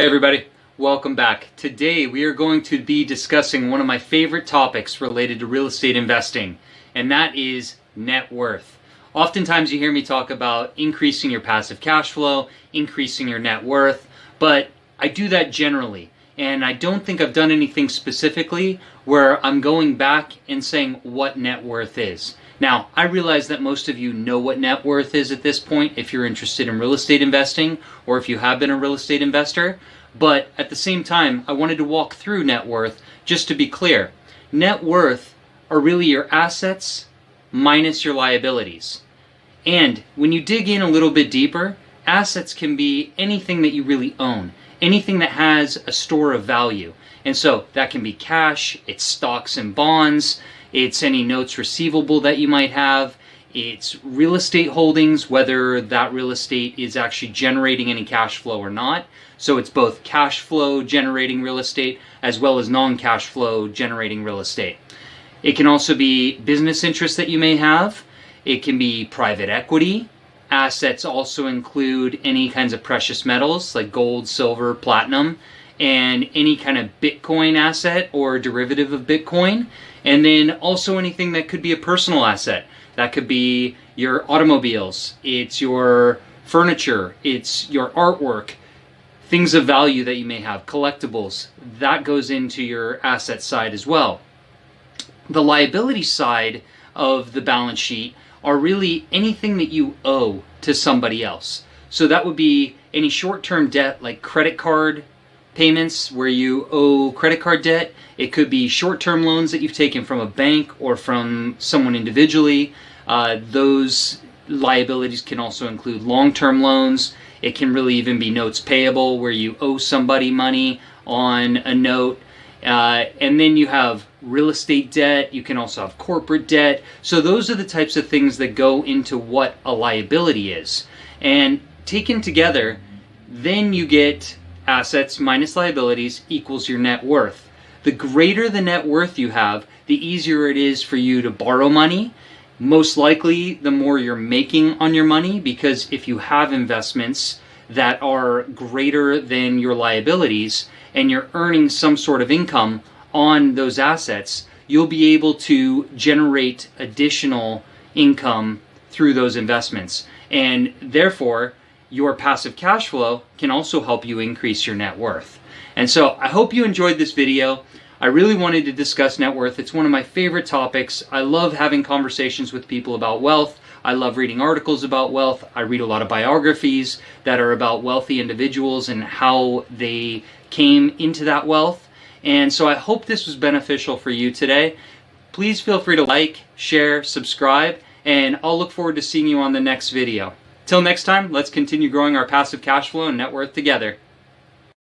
Hey everybody, welcome back. Today we are going to be discussing one of my favorite topics related to real estate investing, and that is net worth. Oftentimes you hear me talk about increasing your passive cash flow, increasing your net worth, but I do that generally, and I don't think I've done anything specifically where I'm going back and saying what net worth is. Now, I realize that most of you know what net worth is at this point if you're interested in real estate investing or if you have been a real estate investor, but at the same time, I wanted to walk through net worth just to be clear. Net worth are really your assets minus your liabilities. And when you dig in a little bit deeper, assets can be anything that you really own, anything that has a store of value. And so that can be cash, it's stocks and bonds, it's any notes receivable that you might have, it's real estate holdings, whether that real estate is actually generating any cash flow or not. So it's both cash flow generating real estate as well as non-cash flow generating real estate. It can also be business interests that you may have. It can be private equity. Assets also include any kinds of precious metals like gold, silver, platinum, and any kind of Bitcoin asset or derivative of Bitcoin. And then also anything that could be a personal asset. That could be your automobiles, it's your furniture, it's your artwork, things of value that you may have, collectibles. That goes into your asset side as well. The liability side of the balance sheet are really anything that you owe to somebody else. So that would be any short-term debt like credit card payments where you owe credit card debt. It could be short-term loans that you've taken from a bank or from someone individually. Those liabilities can also include long-term loans. It can really even be notes payable where you owe somebody money on a note. And then you have real estate debt. You can also have corporate debt. So those are the types of things that go into what a liability is. And taken together, then you get assets minus liabilities equals your net worth. The greater the net worth you have, the easier it is for you to borrow money. Most likely, the more you're making on your money, because if you have investments that are greater than your liabilities and you're earning some sort of income on those assets, you'll be able to generate additional income through those investments. And therefore, your passive cash flow can also help you increase your net worth. And so I hope you enjoyed this video. I really wanted to discuss net worth. It's one of my favorite topics. I love having conversations with people about wealth. I love reading articles about wealth. I read a lot of biographies that are about wealthy individuals and how they came into that wealth. And so I hope this was beneficial for you today. Please feel free to like, share, subscribe, and I'll look forward to seeing you on the next video. Till next time, let's continue growing our passive cash flow and net worth together.